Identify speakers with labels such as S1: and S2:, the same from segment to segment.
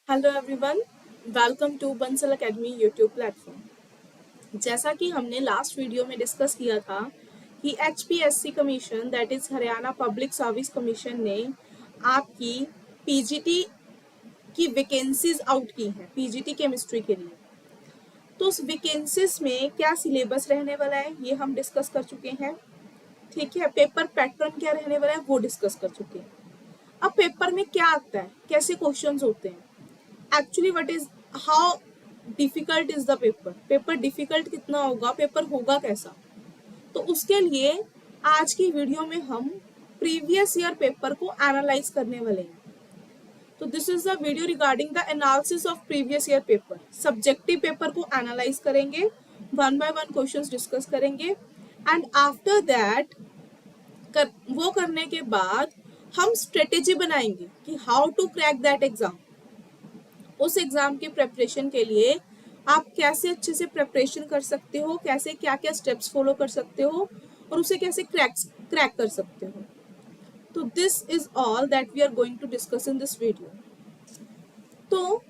S1: Hello everyone, welcome to Bansal academy YouTube platform. जैसा कि हमने लास्ट वीडियो में डिस्कस किया था कि HPSC commission that is Haryana public service commission ने आपकी पीजीटी की वैकेंसीज आउट की हैं पीजीटी केमिस्ट्री के लिए। तो उस वैकेंसीज में क्या सिलेबस रहने वाला है ये हम डिस्कस कर चुके हैं। ठीक है, पेपर पैटर्न क्या रहने वाला है वो डिस्कस कर चुके हैं। अब पेपर में क्या आता है, कैसे क्वेश्चंस होते हैं, actually what is how difficult is the paper, paper difficult कितना होगा, पेपर होगा कैसा। तो उसके लिए आज की वीडियो में हम प्रीवियस ईयर पेपर को एनालाइज करने वाले हैं। तो this is the video regarding the analysis of previous year paper. Subjective paper को एनालाइज करेंगे, one by one questions discuss करेंगे एंड आफ्टर दैट वो करने के बाद हम स्ट्रेटेजी बनाएंगे कि how to crack that exam. उस एग्जाम की प्रेपरेशन के लिए आप कैसे अच्छे से प्रेपरेशन कर सकते हो, कैसे क्या क्या स्टेप्स फॉलो कर सकते हो और उसे कैसे क्रैक कर सकते हो। तो this is all that we are going to discuss in this video. तो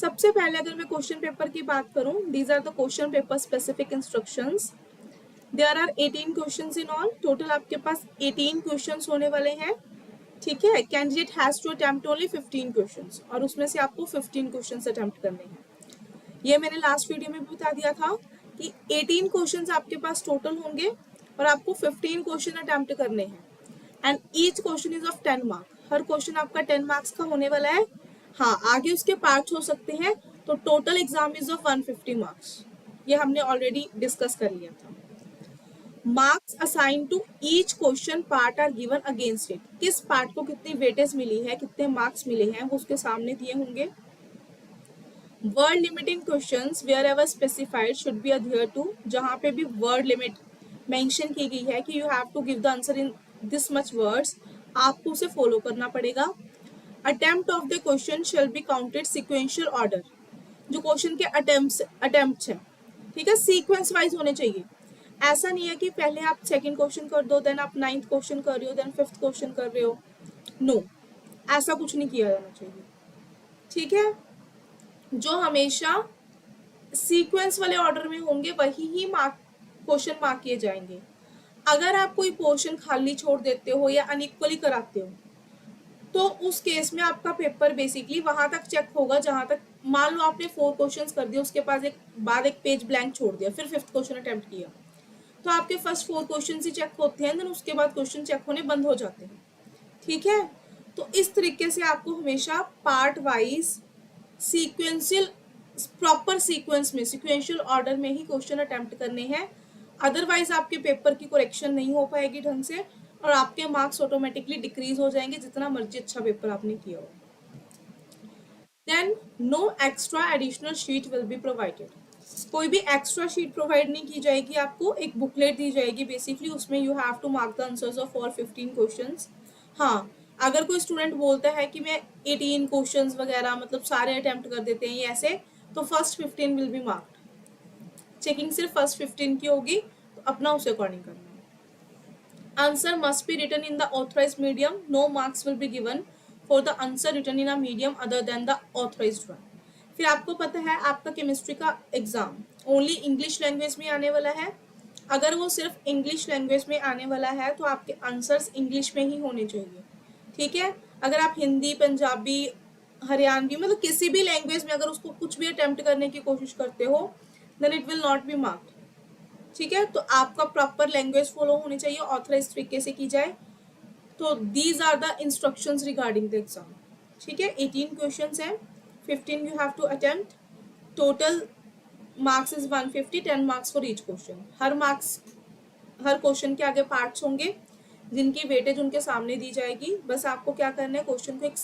S1: सबसे पहले अगर मैं क्वेश्चन पेपर की बात करूं, these are the question paper specific instructions. There are 18 questions in all, total आपके पास 18 क्वेश्चंस होने वाले हैं। ठीक है, candidate has to attempt only 15 questions और उसमें से आपको 15 क्वेश्चंस अटेम्प्ट करने हैं। ये मैंने लास्ट वीडियो में भी बता दिया था कि 18 क्वेश्चंस आपके पास टोटल होंगे और आपको 15 क्वेश्चन अटेम्प्ट करने हैं and each question is of 10 marks. Her question आपका 10 मार्क्स का होने वाला है। हाँ, आगे उसके पार्ट्स हो सकते हैं, तो total exam is of 150 marks. ये हमने ऑलरेडी डिस्कस कर लिया था। Marks assign to each question part are given against it. किस पार्ट को कितनी वेटेज मिली है, कितने मार्क्स मिले हैं, वो उसके सामने दिए होंगे। Word limiting questions wherever specified should be adhere to. जहाँ पे भी वर्ड लिमिट मेंशन की गई है कि you have to give the answer in this much words, आपको उसे फॉलो करना पड़ेगा। Attempt of the question shall be counted sequential order. जो क्वेश्चन के अटेम्प्ट है, ठीक है, सीक्वेंस वाइज होने चाहिए। ऐसा नहीं है कि पहले आप सेकंड क्वेश्चन कर दो, देन आप 9th क्वेश्चन कर रहे हो, देन 5th क्वेश्चन कर रहे हो। नो, ऐसा कुछ नहीं किया जाना चाहिए। ठीक है, जो हमेशा सीक्वेंस वाले ऑर्डर में होंगे वही ही क्वेश्चन मार्क किए जाएंगे। अगर आप कोई पोर्शन खाली छोड़ देते हो या अनइक्वली कराते हो तो उस केस में आपका पेपर बेसिकली वहां तक चेक होगा जहां तक, मान लो आपने 4 क्वेश्चंस कर दिए, उसके बाद एक पेज ब्लैंक छोड़ दिया, फिर 5th क्वेश्चन अटेम्प्ट किया, तो आपके फर्स्ट 4 क्वेश्चन ही चेक होते हैं, देन उसके बाद क्वेश्चन चेक होने बंद हो जाते हैं। ठीक है, तो इस तरीके से आपको हमेशा part wise sequential, proper sequence में, सिक्वेंशियल ऑर्डर में ही क्वेश्चन अटेम्प्ट करने हैं। अदरवाइज आपके पेपर की करेक्शन नहीं हो पाएगी ढंग से और आपके मार्क्स ऑटोमेटिकली डिक्रीज हो जाएंगे जितना मर्जी अच्छा पेपर आपने किया हो। Then no extra additional sheet will be provided. कोई भी एक्स्ट्रा शीट प्रोवाइड नहीं की जाएगी आपको, एक बुकलेट दी जाएगी बेसिकली, उसमें you have to mark the answers of all 15 questions. हाँ, अगर कोई स्टूडेंट बोलता है कि मैं 18 क्वेश्चंस वगैरह मतलब सारे अटेम्प्ट कर देते हैं ये ऐसे, तो first 15 will be marked. Checking सिर्फ फर्स्ट 15 की होगी, तो अपना उसे अकॉर्डिंग करना है। Answer must be written in the authorised medium, no marks will be given for the answer written in a medium other than the authorised one. फिर आपको पता है आपका केमिस्ट्री का एग्जाम ओनली इंग्लिश लैंग्वेज में आने वाला है। अगर वो सिर्फ इंग्लिश लैंग्वेज में आने वाला है तो आपके आंसर्स इंग्लिश में ही होने चाहिए। ठीक है, अगर आप हिंदी, पंजाबी, हरियाणवी मतलब किसी भी लैंग्वेज में अगर उसको कुछ भी अटेम्प्ट करने की कोशिश करते हो then it will not be marked. ठीक है, तो आपका प्रॉपर लैंग्वेज फॉलो होनी चाहिए, ऑथराइज तरीके से की जाए। तो these are the instructions regarding the exam. ठीक है, 18 क्वेश्चंस हैं, 15 you have to attempt, total marks is 150, 10 marks for each question. हर क्वेश्चन के आगे पार्ट्स होंगे जिनकी वेटेज उनके सामने दी जाएगी। बस आपको क्या करना है, क्वेश्चन को एक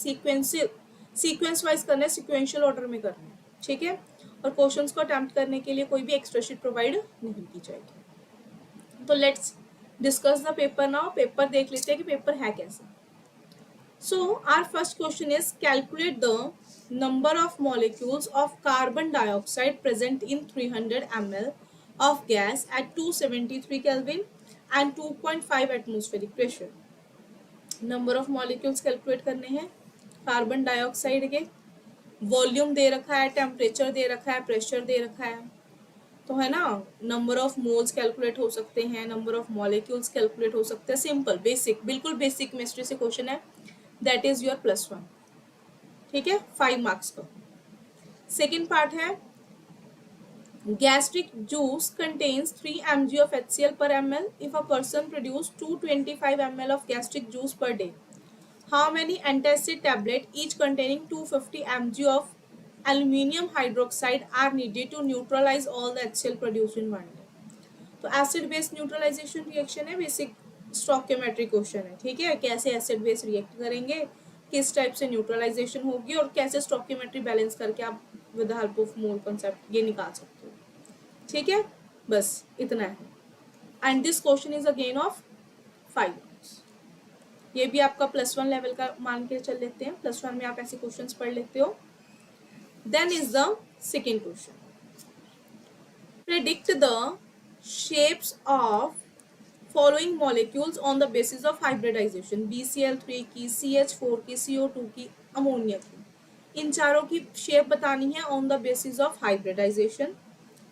S1: सीक्वेंस वाइज करना है, सिक्वेंशियल ऑर्डर में करना है। ठीक है, और क्वेश्चंस को अटेम्प्ट करने के लिए कोई भी एक्स्ट्रा शीट प्रोवाइड नहीं की जाएगी। तो let's discuss the paper now. Paper देख लेते हैं कि पेपर है कैसा। So our first question is calculate the number of molecules of carbon dioxide present in 300 ml of gas at 273 Kelvin and 2.5 atmospheric pressure. Number of molecules calculate करने हैं carbon dioxide के। Volume दे रखा है, temperature दे रखा है, pressure दे रखा है, तो है ना, नंबर ऑफ मोल्स कैलकुलेट हो सकते हैं, नंबर ऑफ मॉलिक्यूल्स कैलकुलेट हो सकते हैं। सिंपल बेसिक, बिल्कुल बेसिक केमिस्ट्री से क्वेश्चन है, दैट इज योर +1। ठीक है, 5 मार्क्स का। सेकेंड पार्ट है, gastric juice contains 3 mg of HCl per ml if a person produce 225 ml of gastric juice per day. How many antacid tablet each containing 250 mg of aluminium hydroxide are needed to neutralize all the HCl produced in one day? तो acid base neutralisation reaction है, basic stoichiometric question है। ठीक है, कैसे acid base react करेंगे, किस type से neutralisation होगी और कैसे स्टोइकियोमेट्री बैलेंस करके आप with the help of mole concept ये निकाल सकते हो। ठीक है, बस इतना है। And this question is again of 5 marks. ये भी आपका +1 लेवल का मान के चल लेते हैं, +1 में आप ऐसे क्वेश्चंस पढ़ लेते हो। Then is the second question, predict the shapes of following molecules on the basis of hybridization, BCl3 की, CH4 की, CO2 की, अमोनिया की। इन चारों की शेप बतानी है on the basis of hybridisation.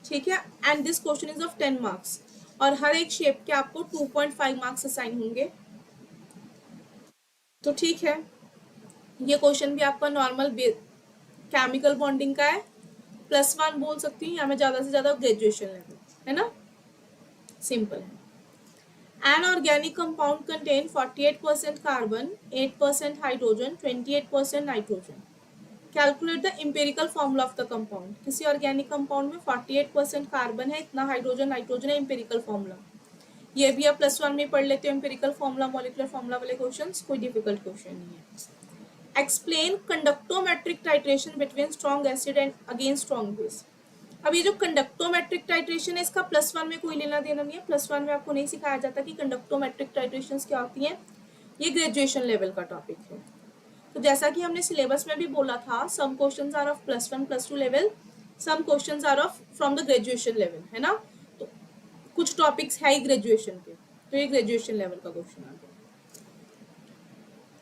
S1: ठीक है, and this question is of 10 marks और हर एक शेप के आपको 2.5 मार्क्स असाइन होंगे। तो ठीक है, ये क्वेश्चन भी आपका नॉर्मल केमिकल बॉन्डिंग का है, +1 बोल सकती हूँ या मैं ज्यादा से ज्यादा ग्रेजुएशन लेवल, है ना, सिंपल है। An organic compound contain 48% carbon, 8% hydrogen, 28% nitrogen. Calculate the empirical formula of the compound. किसी ऑर्गेनिक कंपाउंड में 48% कार्बन है, इतना हाइड्रोजन नाइट्रोजन है, एम्पेरिकल फॉर्मूला। ये भी आप +1 में पढ़ लेते हो, एम्पेरिकल फॉर्मूला मॉलिक्यूलर फॉर्मूला वाले क्वेश्चंस, कोई डिफिकल्ट क्वेश्चन नहीं है। Explain conductometric titration between strong acid and against strong base. अब ये जो कंडक्टोमेट्रिक टाइट्रेशन है, इसका +1 में कोई लेना देना नहीं है, +1 में आपको नहीं सिखाया जाता कि कंडक्टोमेट्रिक टाइट्रेशन क्या होती हैं, ये ग्रेजुएशन लेवल का टॉपिक है। तो जैसा कि हमने सिलेबस में भी बोला था, some questions are of +1 +2 level, some questions are of from the graduation level, है ना, तो कुछ टॉपिक्स है ही ग्रेजुएशन के, तो ये ग्रेजुएशन लेवल का क्वेश्चन आ गया।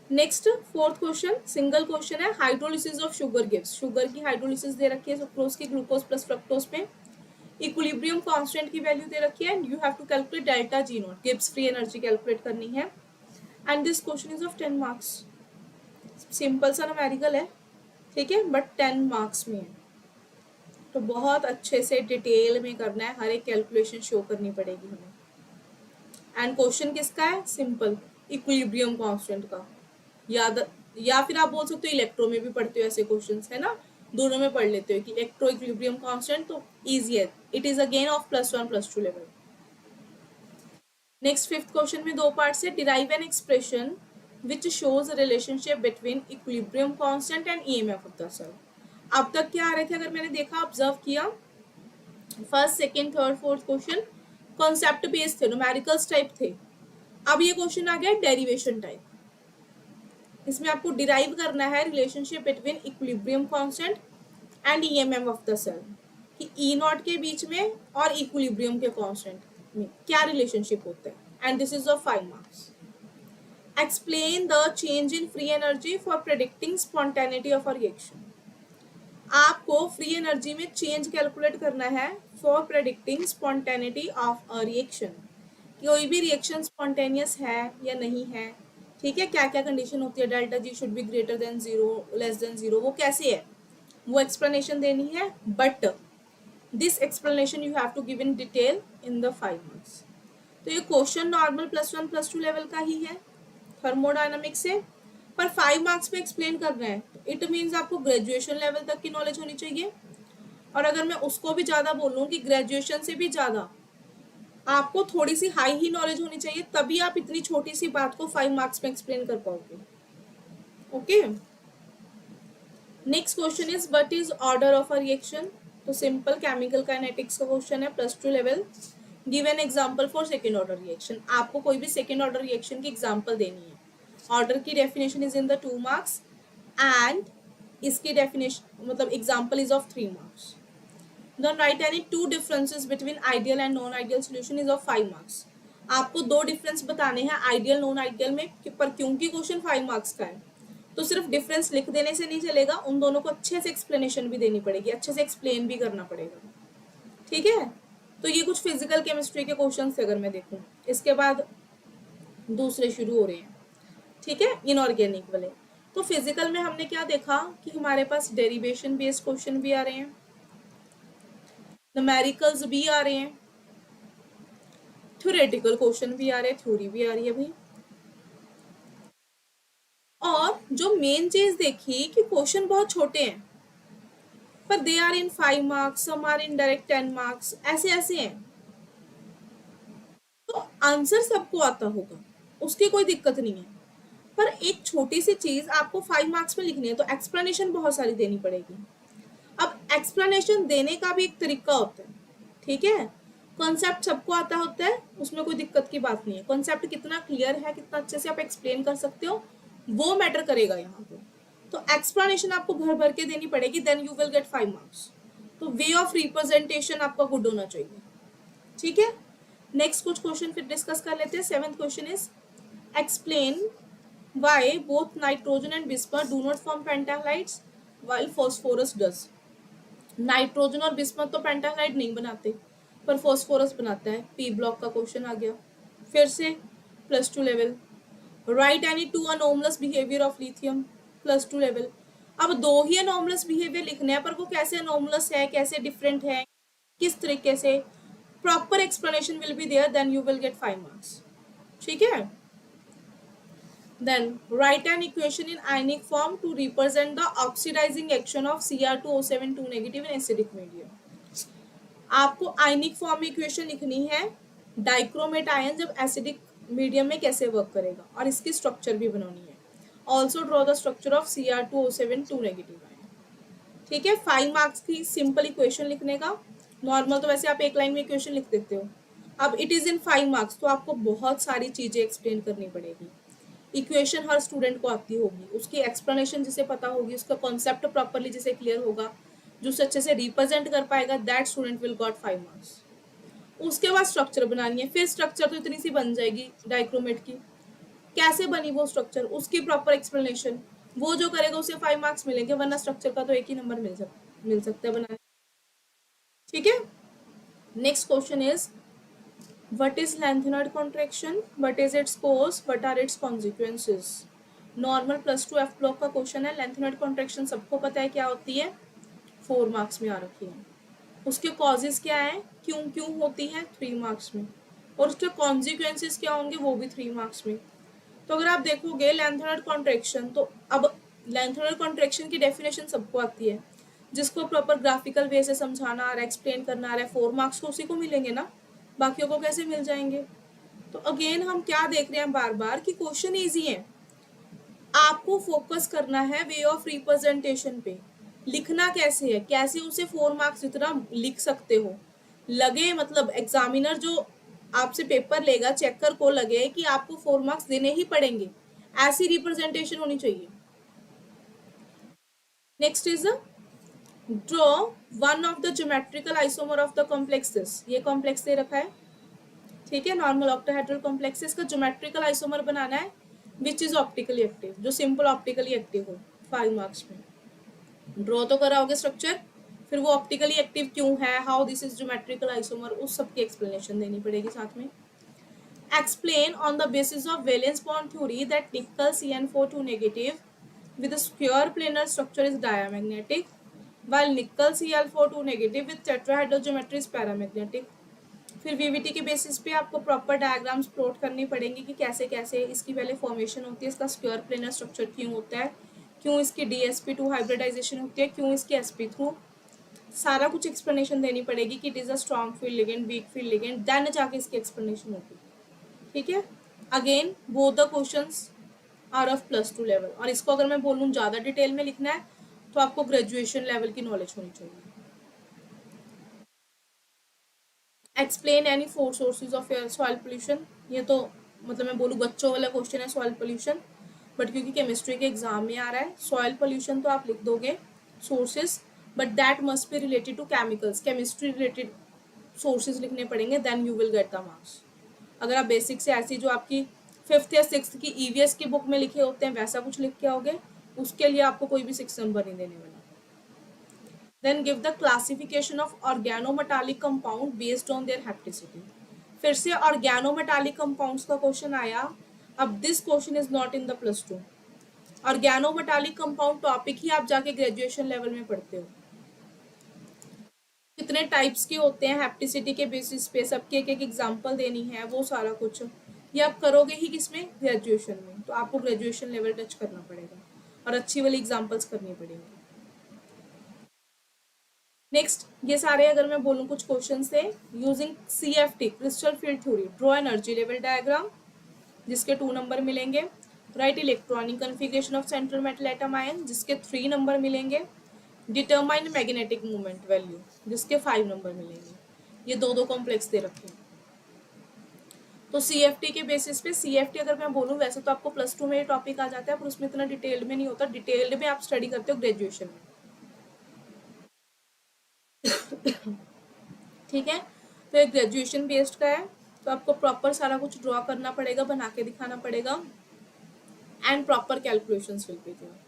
S1: Next fourth question, single question है, hydrolysis of sugar gives. Sugar की हाइड्रोलिसिस दे रखी है सुक्रोज की ग्लूकोज प्लस फ्रक्टोज पे, इक्विलिब्रियम कांस्टेंट की वैल्यू दे रखी है, you have to calculate delta G naught, Gibbs free energy calculate करनी है, and this question is of 10 marks. Simple सा न्यूमेरिकल है, ठीक है, बट 10 मार्क्स में है, तो बहुत अच्छे से डिटेल में करना है, हर एक कैलकुलेशन शो करनी पड़ेगी हमें। एंड क्वेश्चन किसका है, सिंपल, इक्विलिब्रियम कांस्टेंट का, याद, या फिर आप बोल सकते हो इलेक्ट्रो में भी पढ़ते हो ऐसे क्वेश्चंस, है ना, दोनों में पढ़ लेते हो कि इलेक्ट्रो इक्विलिब्रियम कांस्टेंट, तो इजी है, it is again of +1 +2 level. Next fifth question में 2 पार्ट से, derive an expression which shows relationship between equilibrium constant and EMF of the cell. अब तक क्या आ रहे थे, अगर मैंने देखा ऑब्जर्व किया, first second third fourth question concept based थे, न्यूमेरिकल्स टाइप थे। अब ये क्वेश्चन आ गया डेरिवेशन टाइप, इसमें आपको डिराइव करना है relationship between equilibrium constant and EMF of the cell, कि ई नॉट के बीच में और इक्विलिब्रियम के कांस्टेंट में क्या रिलेशनशिप होता है, and this is of 5 marks. Explain the change in free energy for predicting spontaneity of a reaction. आपको फ्री एनर्जी में चेंज कैलकुलेट करना है for predicting spontaneity of a reaction, कोई भी रिएक्शन स्पॉन्टेनियस है या नहीं है, ठीक है, क्या क्या कंडीशन होती है, delta G should be greater than 0, less than 0, वो कैसे है, वो एक्सप्लेनेशन देनी है, but this explanation you have to give in detail in the 5 marks. तो ये क्वेश्चन नॉर्मल +1 +2 लेवल का ही है थर्मोडायनामिक्स से, पर 5 मार्क्स में एक्सप्लेन करना है, इट मीन्स आपको ग्रेजुएशन लेवल तक की नॉलेज होनी चाहिए, और अगर मैं उसको भी ज्यादा बोलूँ कि ग्रेजुएशन से भी ज्यादा आपको थोड़ी सी हाई ही नॉलेज होनी चाहिए, तभी आप इतनी छोटी सी बात को 5 मार्क्स में एक्सप्लेन कर पाओगे। Okay, next question is what is order of a reaction. तो सिंपल केमिकल काइनेटिक्स का क्वेश्चन है, +2 level. Give an example for second order reaction, आपको कोई भी सेकेंड ऑर्डर रिएक्शन की एग्जांपल देनी है। ऑर्डर की definition is in the 2 marks and इसकी डेफिनेशन मतलब example is of 3 marks. Then write any 2 differences between ideal and non-ideal solution is of 5 marks. आपको 2 डिफरेंस बताने हैं आइडियल नॉन आइडियल में, पर क्योंकि क्वेश्चन 5 मार्क्स का है तो सिर्फ डिफरेंस लिख देने से नहीं चलेगा, उन दोनों को अच्छे से एक्सप्लेनेशन भी देनी पड़ेगी, अच्छे से एक्सप्लेन भी करना पड़ेगा। ठीक है, तो ये कुछ फिजिकल केमिस्ट्री के क्वेश्चन थे अगर मैं देखूं। इसके बाद दूसरे शुरू हो रहे हैं, ठीक है, इनऑर्गेनिक वाले। तो फिजिकल में हमने क्या देखा कि हमारे पास डेरिवेशन बेस्ड क्वेश्चन भी आ रहे हैं, न्यूमेरिकल्स भी आ रहे हैं, थ्योरेटिकल क्वेश्चन भी आ रहे हैं, थ्योरी भी आ रही है भाई। और जो मेन चीज देखी कि क्वेश्चन बहुत छोटे हैं, पर they are in 5 marks, some are in direct 10 marks, ऐसे ऐसे हैं। तो आंसर सबको आता होगा, उसकी कोई दिक्कत नहीं है, पर एक छोटी सी चीज आपको 5 मार्क्स में लिखनी है तो एक्सप्लेनेशन बहुत सारी देनी पड़ेगी। अब एक्सप्लेनेशन देने का भी एक तरीका होता है, ठीक है। कॉन्सेप्ट सबको आता होता है, उसमें कोई दिक्कत की बात नहीं है। कॉन्सेप्ट कितना क्लियर है, कितना अच्छे से आप एक्सप्लेन कर सकते हो, वो मैटर करेगा यहाँ पे। तो एक्सप्लेनेशन आपको भर भर के देनी पड़ेगी, then you will get 5 marks. तो वे ऑफ रिप्रेजेंटेशन आपका गुड होना चाहिए, ठीक है। नेक्स्ट कुछ क्वेश्चन फिर डिस्कस कर लेते हैं। 7th question is explain why both nitrogen and bismuth do not form pentahalides while phosphorus does. Nitrogen और बिस्मथ तो पेंटाहाइड नहीं बनाते, पर फास्फोरस बनाता है। पी ब्लॉक का क्वेश्चन आ गया फिर से, +2 level. Write any 2 anomalous behaviour of lithium, +2 level. अब 2 ही अनोमलस बिहेवियर लिखने हैं, पर वो कैसे अनोमलस है, कैसे डिफरेंट है, किस तरीके से, proper explanation will be there, then you will get 5 marks, ठीक है। Then write an equation in ionic form to represent the oxidizing action of Cr2O7 2 negative in acidic medium. आपको आयनिक फॉर्म में equation लिखनी है, dichromate ion जब acidic medium में कैसे work करेगा, और इसकी स्ट्रक्चर भी बनानी है। Also draw the structure of Cr2O7 2 negative ion, ठीक है। 5 मार्क्स की सिंपल इक्वेशन लिखने का। नॉर्मल तो वैसे आप एक लाइन में इक्वेशन लिख देते हो, अब इट इज इन 5 मार्क्स, तो आपको बहुत सारी चीजें एक्सप्लेन करनी पड़ेगी। इक्वेशन हर स्टूडेंट को आती होगी, उसकी एक्सप्लेनेशन जिसे पता होगी, उसका कॉन्सेप्ट प्रॉपरली जिसे क्लियर होगा, जो उसे अच्छे से रिप्रेजेंट कर पाएगा, that student will got 5 marks. उसके बाद स्ट्रक्चर बनानी है। फिर स्ट्रक्चर तो इतनी सी बन जाएगी डाइक्रोमेट की, कैसे बनी वो स्ट्रक्चर, उसकी प्रॉपर एक्सप्लेनेशन, वो जो करेगा उसे 5 मार्क्स मिलेंगे, वरना स्ट्रक्चर का तो एक ही नंबर मिल सकता है बनाने, ठीक है। Next question is what is lengthenoid contraction, what is its cause, what are its consequences। Normal +2 F block का क्वेश्चन है। lengthenoid contraction सबको पता है क्या होती है, 4 मार्क्स में आ रखी है। उसके कॉजेज क्या है, क्यों क्यों होती है, 3 मार्क्स में, और उसके कॉन्सिक्वेंसेज क्या होंगे, वो भी 3 मार्क्स में। तो अगर आप देखोगे lengthenoid contraction, तो अब lengthenoid contraction की डेफिनेशन सबको आती है, जिसको प्रॉपर ग्राफिकल वे से समझाना आ रहा है, एक्सप्लेन करना आ रहा है, 4 मार्क्स तो उसी को मिलेंगे ना, बाकियों को कैसे मिल जाएंगे। तो अगेन हम क्या देख रहे हैं बार बार कि क्वेश्चन इजी है, आपको फोकस करना है वे ऑफ रिप्रेजेंटेशन पे, लिखना कैसे है, कैसे उसे 4 मार्क्स जितना लिख सकते हो, लगे मतलब एग्जामिनर जो आपसे पेपर लेगा, चेकर को लगे कि आपको 4 मार्क्स देने ही पड़ेंगे, ऐसी रिप्रेजेंटेशन होनी चाहिए। Next is draw one of the geometrical isomer of the complexes. ये कॉम्प्लेक्स दे रखा है, ठीक है, नॉर्मल ऑक्टाहेड्रल कॉम्प्लेक्सेस का ज्योमेट्रिकल आइसोमर बनाना है, विच इज ऑप्टिकली एक्टिव, जो सिंपल ऑप्टिकली एक्टिव हो। 5 मार्क्स में ड्रॉ तो कराओगे स्ट्रक्चर, फिर वो ऑप्टिकली एक्टिव क्यों है, how this is geometrical isomer, उस सब की एक्सप्लेनेशन देनी पड़ेगी साथ में। Explain on the basis of valence bond theory that निकल CN4 2 negative with a square planar structure is diamagnetic, while nickel Cl4 2 negative with tetrahedral geometry is paramagnetic। फिर VVT के बेसिस पे आपको प्रॉपर डायग्राम्स प्लॉट करनी पड़ेंगी कि कैसे कैसे इसकी पहले फॉर्मेशन होती है, इसका स्क्वायर प्लेनर स्ट्रक्चर क्यों होता है, क्यों इसकी DsP2 हाइब्रिडाइजेशन होती है, क्यों इसके sp थ्रू, सारा कुछ एक्सप्लेनेशन देनी पड़ेगी कि it is a strong field ligand, weak field ligand, then जाके इसकी एक्सप्लेनेशन होगी, ठीक है। Again both the questions are of +2 level, और इसको अगर मैं बोलूँ ज़्यादा डिटेल में लिखना है तो आपको ग्रेजुएशन लेवल की नॉलेज होनी चाहिए। Explain any 4 sources of soil pollution, ये तो मतलब मैं बोलूँ बच्चों वाला क्वेश्चन है सॉइल पोल्यूशन, बट क्योंकि केमिस्ट्री के एग्जाम में आ रहा है, सॉइल पोल्यूशन तो आप लिख दोगे sources, but that must be related to chemicals, chemistry related sources लिखने पड़ेंगे, then you will get the marks. अगर आप बेसिक से ऐसी जो आपकी 5th या 6th की EVS की बुक में लिखे होते हैं वैसा कुछ लिख के आओगे उसके लिए आपको कोई भी 6 नंबर नहीं देने वाला। Then give the classification of organometallic compound based on their hapticity. फिर से ऑर्गेनोमेटालिक कंपाउंड्स का क्वेश्चन आया। अब this question is not in the +2। Organometallic compound topic ही आप जाके ग्रेजुएशन लेवल में पढ़ते हो। कितने टाइप्स के होते हैं हैप्टिसिटी के बेसिस पे, सबके एक एक एग्जांपल देनी है, वो सारा कुछ ये आप करोगे ही किसमें, ग्रेजुएशन में। तो आपको ग्रेजुएशन लेवल टच करना पड़ेगा और अच्छी वाली एग्जांपल्स करनी पड़ेंगी। नेक्स्ट, ये सारे अगर मैं बोलूँ कुछ क्वेश्चन से, using CFT crystal field theory draw energy level diagram, जिसके 2 नंबर मिलेंगे। Right electronic configuration of central metal atom ion, जिसके 3 नंबर मिलेंगे। डिटरमाइन मैग्नेटिक मोमेंट वैल्यू, जिसके 5 नंबर मिलेंगे। ये दो दो कॉम्प्लेक्स दे रखे हैं। तो CFT के बेसिस पे, CFT अगर मैं बोलूँ वैसे तो आपको +2 में ये टॉपिक आ जाता है, पर उसमें इतना डिटेल्ड में नहीं होता। डिटेल्ड में आप स्टडी करते हो ग्रेजुएशन में। ठीक है, तो ये ग्रेजुएशन बेस्ड का है, तो आपको प्रॉपर सारा कुछ ड्रॉ करना पड़ेगा, बना के दिखाना पड़ेगा, and proper calculations will be there.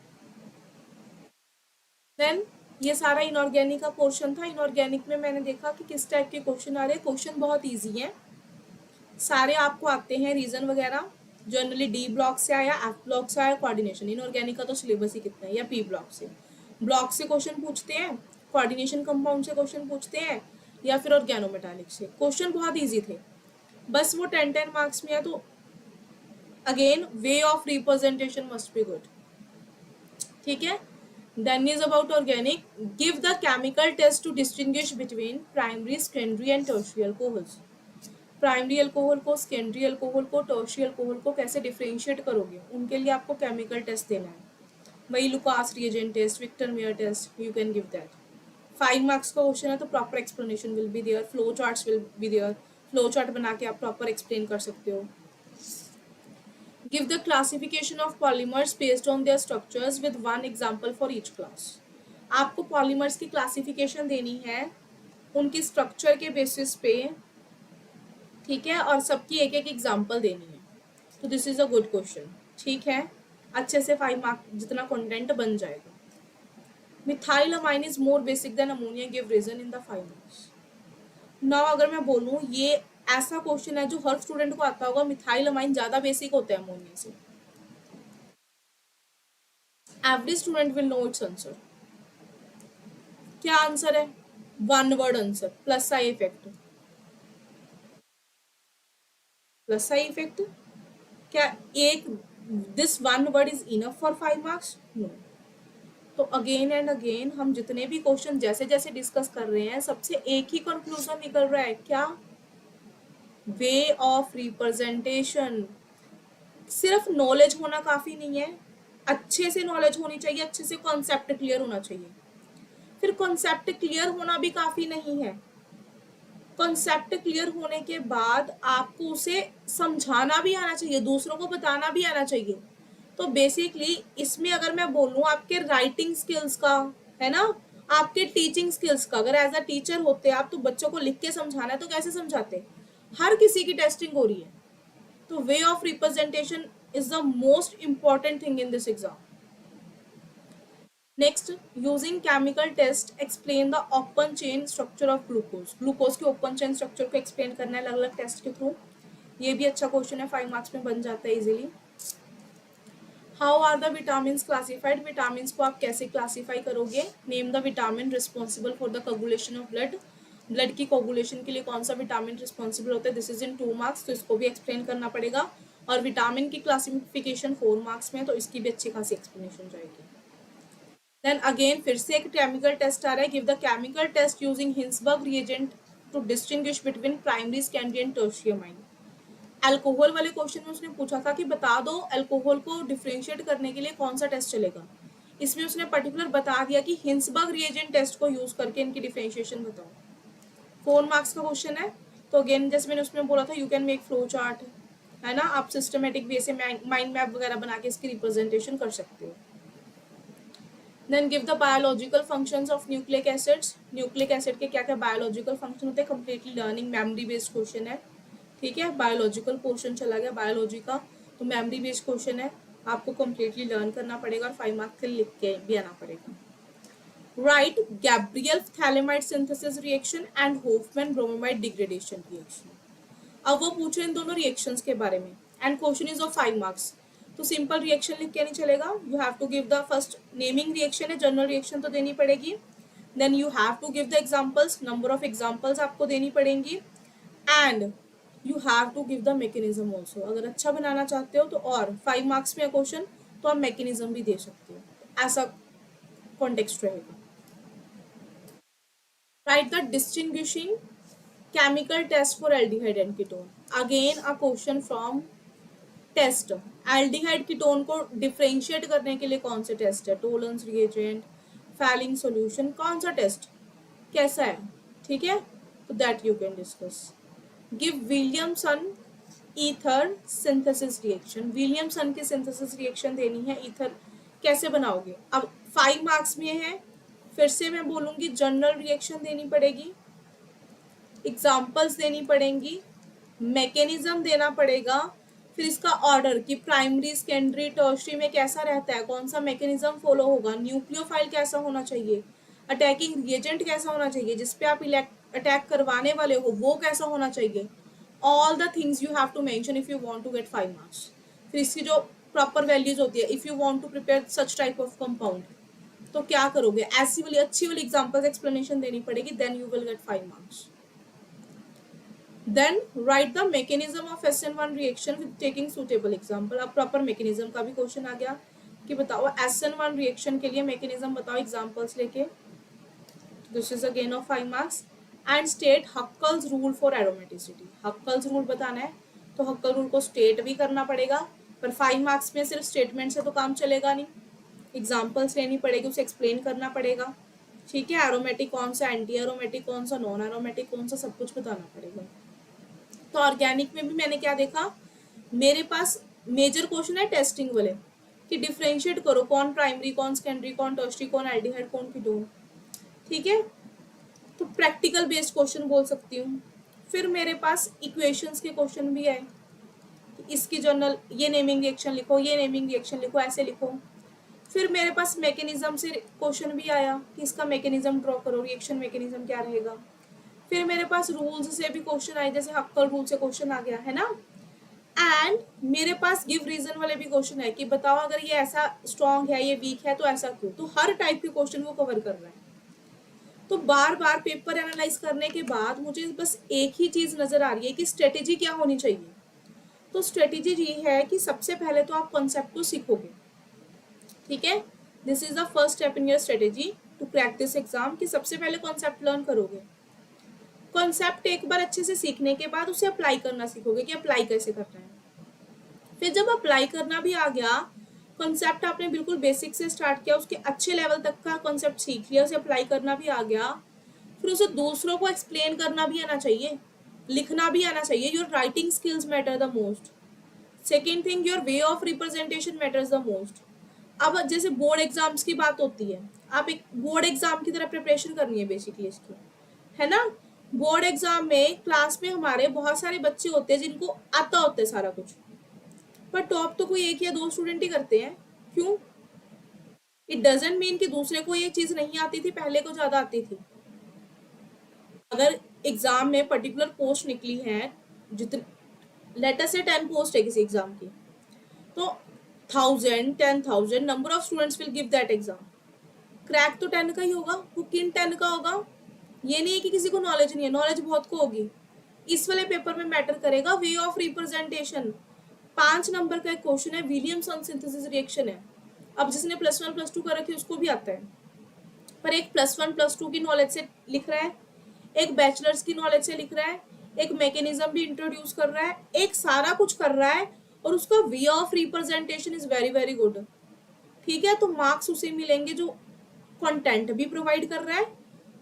S1: Then ये सारा इनऑर्गेनिक का पोर्शन था। इनऑर्गेनिक में मैंने देखा कि किस टाइप के क्वेश्चन आ रहे हैं। क्वेश्चन बहुत ईजी हैं, सारे आपको आते हैं, रीजन वगैरह। जनरली D ब्लॉक से आया, F ब्लॉक से आया, कोऑर्डिनेशन। इनऑर्गेनिक का तो सिलेबस ही कितना है, या P ब्लॉक से। ब्लॉक से क्वेश्चन पूछते हैं, कोऑर्डिनेशन कंपाउंड से क्वेश्चन पूछते हैं, या फिर ऑर्गेनोमेटालिक से। क्वेश्चन बहुत ईजी थे, बस वो 10 मार्क्स में है। तो again way of representation must be good. ठीक है, then is about organic. Give the chemical test to distinguish between primary, secondary and tertiary alcohols. Primary alcohol को, सेकेंडरी अल्कोहल को, टर्शियरी अल्कोहल को कैसे डिफरेंशिएट करोगे, उनके लिए आपको केमिकल टेस्ट देना है। वही Lucas reagent test, Victor Meyer test, you can give that. 5 marks का क्वेश्चन है, तो proper explanation will be there, flow charts will be there. Flow chart बना के आप प्रॉपर एक्सप्लेन कर सकते हो। Give the classification of polymers based on their structures with one example for each class. आपको पॉलीमर्स की क्लासिफिकेशन देनी है उनकी स्ट्रक्चर के बेसिस पे, ठीक है, और सबकी एक एक एग्जाम्पल देनी है। तो this is a good question. ठीक है, अच्छे से 5 मार्क जितना कंटेंट बन जाएगा। Methyl amine is more basic than ammonia, give reason in the 5 marks. Now अगर मैं बोलूँ, ये ऐसा क्वेश्चन है जो हर स्टूडेंट को आता होगा। मिथाइल अमाइन ज्यादा बेसिक होता है अमोनिया से। Every student will know its answer. क्या आंसर है? 1 word answer, plus I effect. Plus I effect, क्या एक this 1 word is enough for 5 marks? No. तो अगेन एंड अगेन हम जितने भी क्वेश्चन जैसे जैसे डिस्कस कर रहे हैं, सबसे एक ही कंक्लूजन निकल रहा है, क्या? वे ऑफ रिप्रेजेंटेशन। सिर्फ नॉलेज होना काफी नहीं है, अच्छे से नॉलेज होनी चाहिए, अच्छे से कॉन्सेप्ट क्लियर होना चाहिए। फिर कॉन्सेप्ट क्लियर होना भी काफी नहीं है, कॉन्सेप्ट क्लियर होने के बाद आपको उसे समझाना भी आना चाहिए, दूसरों को बताना भी आना चाहिए। तो बेसिकली इसमें अगर मैं बोलूँ, आपके राइटिंग स्किल्स का है ना, आपके टीचिंग स्किल्स का, अगर एज अ टीचर होते आप तो बच्चों को लिख के समझाना है तो कैसे समझाते? हर किसी की टेस्टिंग हो रही है। तो way of representation is the most important thing in this exam. Next, using chemical test explain the open chain structure of glucose. Glucose के ओपन चेन स्ट्रक्चर को एक्सप्लेन करना है अलग अलग टेस्ट के थ्रू। ये भी अच्छा क्वेश्चन है, 5 मार्क्स में बन जाता है easily. How are the vitamin classified. Vitamin को आप कैसे क्लासीफाई करोगे? Name the vitamin responsible for the coagulation of blood. Blood की कोगुलेशन के लिए कौन सा विटामिन रिस्पॉन्सिबल होता है? दिस इज इन 2 मार्क्स, तो इसको भी एक्सप्लेन करना पड़ेगा। और विटामिन की क्लासिफिकेशन 4 मार्क्स में, तो इसकी भी अच्छी खासी एक्सप्लेनेशन जाएगी। देन अगेन फिर से एक केमिकल टेस्ट आ रहा है। Give the chemical test using Hinsberg reagent to distinguish between primary, secondary and tertiary amine. Alcohol वाले क्वेश्चन में उसने पूछा था कि बता दो अल्कोहल को डिफरेंशिएट करने के लिए कौन सा टेस्ट चलेगा। इसमें उसने पर्टिकुलर बता दिया कि हिंसबर्ग रिएजेंट टेस्ट को यूज करके इनकी डिफरेंशिएशन बताओ। 4 मार्क्स का क्वेश्चन है। तो अगेन जैसे मैंने उसमें बोला था, you can make flow chart, है ना, आप सिस्टमेटिक वे से माइंड मैप वगैरह बना के इसकी रिप्रेजेंटेशन कर सकते हो। Then give the biological functions of nucleic acids. Nucleic acid के क्या क्या बायोलॉजिकल फंक्शन होते हैं? Completely learning memory based question है। ठीक है, बायोलॉजिकल पोर्शन चला गया बायोलॉजी का, तो मेमोरी बेस्ड क्वेश्चन है। आपको कम्प्लीटली लर्न करना पड़ेगा और 5 मार्क्स के लिए लिख के भी आना पड़ेगा। Right Gabriel phthalimide synthesis reaction and Hofmann bromamide degradation reaction. अब वो पूछ रहे हैं दोनों रिएक्शंस के बारे में and question is of 5 marks. तो सिंपल रिएक्शन लिख के नहीं चलेगा, you have to give the first naming reaction है, जनरल रिएक्शन तो देनी पड़ेगी, then you have to give the examples, number of examples आपको देनी पड़ेंगी and you have to give the mechanism also. अगर अच्छा बनाना चाहते हो तो और 5 मार्क्स में क्वेश्चन तो आप मैकेनिज्म भी दे सकते हो, ऐसा कॉन्टेक्स्ट रहेगा। Right the distinguishing chemical test for aldehyde and ketone. Again a question from test. Aldehyde ketone को डिफरेंशिएट करने के लिए कौन से टेस्ट है, टोलेंस रिएजेंट, फैलिंग सॉल्यूशन, कौन सा टेस्ट कैसा है, ठीक है, तो that you can discuss. Give Williamson ether synthesis reaction, Williamson की सिंथेसिस रिएक्शन देनी है, ईथर कैसे बनाओगे। अब 5 मार्क्स में है, फिर से मैं बोलूंगी जनरल रिएक्शन देनी पड़ेगी, एग्जाम्पल्स देनी पड़ेंगी, मैकेनिज्म देना पड़ेगा, फिर इसका ऑर्डर कि प्राइमरी सेकेंडरी टर्शरी में कैसा रहता है, कौन सा मैकेनिज्म फॉलो होगा, न्यूक्लियोफाइल कैसा होना चाहिए, अटैकिंग रिएजेंट कैसा होना चाहिए, जिसपे आप अटैक करवाने वाले हो वो कैसा होना चाहिए, all the things you have to mention if you want to get 5 marks. फिर इसकी जो प्रॉपर वैल्यूज होती है, if you want to prepare such type of compound तो क्या करोगे, ऐसी वाली अच्छी वाली एग्जांपल्स एक्सप्लेनेशन देनी पड़ेगी, then you will get 5 marks. Then write the mechanism of SN1 reaction with taking suitable example। अब प्रॉपर मैकेनिज्म का भी क्वेश्चन आ गया कि बताओ SN1 रिएक्शन के लिए मैकेनिज्म बताओ एग्जांपल्स लेके, this is again of 5 marks. And state Huckel's rule for aromaticity, Huckel's rule बताना है तो हक्कल रूल को स्टेट भी करना पड़ेगा, पर 5 मार्क्स में सिर्फ स्टेटमेंट से तो काम चलेगा नहीं, एग्जाम्पल्स लेनी पड़ेगी, उसे एक्सप्लेन करना पड़ेगा, ठीक है, एरोमेटिक कौन सा, एंटी एरोमेटिक कौन सा, नॉन एरोमेटिक कौन सा, सब कुछ बताना पड़ेगा। तो ऑर्गेनिक में भी मैंने क्या देखा, मेरे पास मेजर क्वेश्चन है टेस्टिंग वाले कि डिफरेंशिएट करो कौन प्राइमरी, कौन सेकेंडरी, कौन टर्शरी, कौन एल्डिहाइड, कौन कीटोन, ठीक है, तो प्रैक्टिकल बेस्ड क्वेश्चन बोल सकती हूँ। फिर मेरे पास इक्वेशंस के क्वेश्चन भी आए, इसकी जनरल ये नेमिंग रिएक्शन लिखो, ये नेमिंग रिएक्शन लिखो, ऐसे लिखो। फिर मेरे पास मैकेनिज्म से क्वेश्चन भी आया कि इसका मैकेनिज्म ड्रॉ करो, रिएक्शन मैकेनिज्म क्या रहेगा। फिर मेरे पास रूल्स से भी क्वेश्चन आए, जैसे हक्कल रूल से क्वेश्चन आ गया है ना, एंड मेरे पास गिव रीजन वाले भी क्वेश्चन है कि बताओ अगर ये ऐसा स्ट्रॉन्ग है, ये वीक है तो ऐसा क्यों। तो हर टाइप के क्वेश्चन वो कवर कर रहा है। तो बार बार पेपर एनालाइज करने के बाद मुझे बस एक ही चीज नजर आ रही है कि स्ट्रेटेजी क्या होनी चाहिए। तो स्ट्रेटेजी ये है कि सबसे पहले तो आप कॉन्सेप्ट को सीखोगे, ठीक है, this is the first step in your strategy to crack this exam, कि सबसे पहले कॉन्सेप्ट लर्न करोगे। कॉन्सेप्ट एक बार अच्छे से सीखने के बाद उसे अप्लाई करना सीखोगे कि अप्लाई कैसे करना है। फिर जब अप्लाई करना भी आ गया, कॉन्सेप्ट आपने बिल्कुल बेसिक से स्टार्ट किया, उसके अच्छे लेवल तक का कॉन्सेप्ट सीख लिया, उसे अप्लाई करना भी आ गया, फिर उसे दूसरों को एक्सप्लेन करना भी आना चाहिए, लिखना भी आना चाहिए। Your writing skills matter the most. Second thing, your way of representation matters the most. अब जैसे बोर्ड एग्जाम्स की बात होती है, आप एक बोर्ड एग्जाम की तरह प्रिपरेशन करनी है बेसिकली इसकी, है ना। बोर्ड एग्जाम में क्लास में हमारे बहुत सारे बच्चे होते हैं जिनको आता होता है सारा कुछ, पर टॉप तो कोई एक या दो स्टूडेंट ही करते हैं। क्यों? इट डजंट मीन कि दूसरे को ये चीज नहीं आती थी, पहले को ज्यादा आती थी। अगर एग्जाम में पर्टिकुलर पोस्ट निकली है, जितने लेटर से 10 पोस्ट है किसी एग्जाम की, तो 1000 10,000 number of students will give that exam. Crack तो 10 का ही होगा, वो किन 10 का होगा। ये नहीं है कि किसी को नॉलेज नहीं है, नॉलेज बहुत को होगी। इस वाले पेपर में मैटर करेगा वे ऑफ रिप्रेजेंटेशन। 5 नंबर का एक क्वेश्चन है, विलियमसन सिंथेसिस रिएक्शन है। अब जिसने +1 +2 कर रखी है उसको भी आता है, पर एक +1 +2 की नॉलेज से लिख रहा है, एक बैचलर्स की नॉलेज से लिख रहा है, एक मैकेनिज्म भी इंट्रोड्यूस कर रहा है, एक सारा कुछ कर रहा है, और उसका वे of representation is very very good, ठीक है। तो मार्क्स उसे मिलेंगे जो कंटेंट भी प्रोवाइड कर रहा है,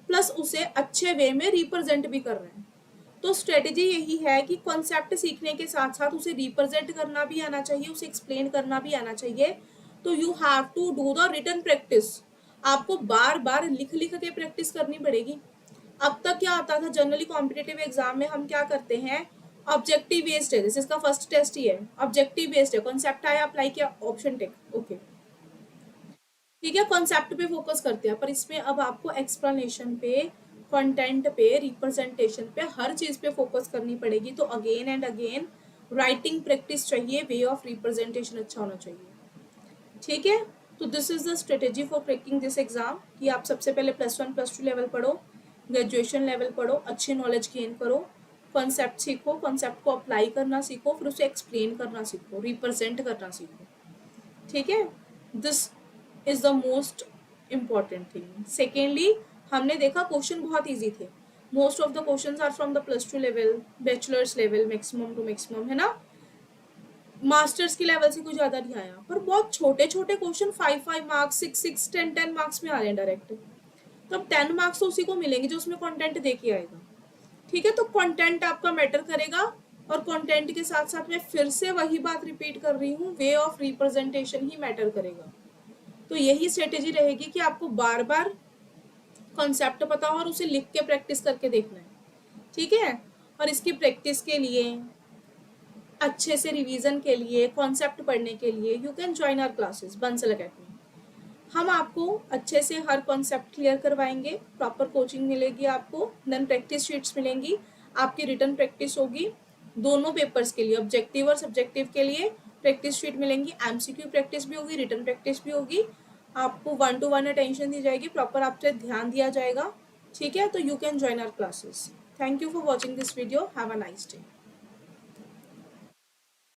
S1: प्लस उसे अच्छे वे में रिप्रेजेंट भी कर रहे हैं। तो स्ट्रेटेजी यही है कि कॉन्सेप्ट सीखने के साथ साथ उसे रिप्रेजेंट करना भी आना चाहिए, उसे एक्सप्लेन करना भी आना चाहिए। तो you have to do the written practice. आपको बार बार लिख लिख के प्रैक्टिस करनी पड़ेगी। अब तक क्या होता था, जनरली कॉम्पिटिटिव एग्जाम में हम क्या करते हैं, ऑब्जेक्टिव बेस्ड है, जैसे इसका फर्स्ट टेस्ट ही है, ऑब्जेक्टिव बेस्ड है, कॉन्सेप्ट आया अप्लाई किया ऑप्शन टिक ओके। ठीक है, कॉन्सेप्ट पे फोकस करते हैं, पर इसमें अब आपको एक्सप्लेनेशन पे, कंटेंट पे, रिप्रेजेंटेशन पे, हर चीज पे फोकस करनी पड़ेगी। तो again and again writing practice चाहिए, वे ऑफ रिप्रेजेंटेशन अच्छा होना चाहिए। ठीक है, तो this is the strategy for cracking this exam, कि आप सबसे पहले +1 +2 लेवल पढ़ो, ग्रेजुएशन लेवल पढ़ो, अच्छी नॉलेज गेन करो, कॉन्सेप्ट सीखो, कॉन्सेप्ट को अप्लाई करना सीखो, फिर उसे एक्सप्लेन करना सीखो, रिप्रेजेंट करना सीखो। ठीक है, this is the most important thing. Secondly, हमने देखा क्वेश्चन बहुत ईजी थे, most of the question are from the +2 level, bachelors level, maximum to maximum, है ना। मास्टर्स के लेवल से कुछ ज्यादा नहीं आया, पर बहुत छोटे छोटे क्वेश्चन 5-5 मार्क्स, 6-6, 10-10 मार्क्स में आ रहे हैं डायरेक्ट। तो अब 10 मार्क्स तो उसी को मिलेंगे जो उसमें कंटेंट दे के आएगा। ठीक है, तो कंटेंट आपका मैटर करेगा, और कंटेंट के साथ साथ मैं फिर से वही बात रिपीट कर रही हूँ, वे ऑफ रिप्रेजेंटेशन ही मैटर करेगा। तो यही स्ट्रेटेजी रहेगी कि आपको बार बार कॉन्सेप्ट पता हो और उसे लिख के प्रैक्टिस करके देखना है। ठीक है, और इसकी प्रैक्टिस के लिए, अच्छे से रिवीजन के लिए, कॉन्सेप्ट पढ़ने के लिए, you can join our classes Bansal academy. हम आपको अच्छे से हर कॉन्सेप्ट क्लियर करवाएंगे, प्रॉपर कोचिंग मिलेगी आपको, देन प्रैक्टिस शीट्स मिलेंगी, आपकी रिटर्न प्रैक्टिस होगी, दोनों पेपर्स के लिए, ऑब्जेक्टिव और सब्जेक्टिव के लिए प्रैक्टिस शीट मिलेंगी, एमसीक्यू प्रैक्टिस भी होगी, रिटर्न प्रैक्टिस भी होगी, आपको 1-to-1 अटेंशन दी जाएगी, प्रॉपर आपसे ध्यान दिया जाएगा। ठीक है, तो you can join our classes. Thank you for watching this video, have a nice day.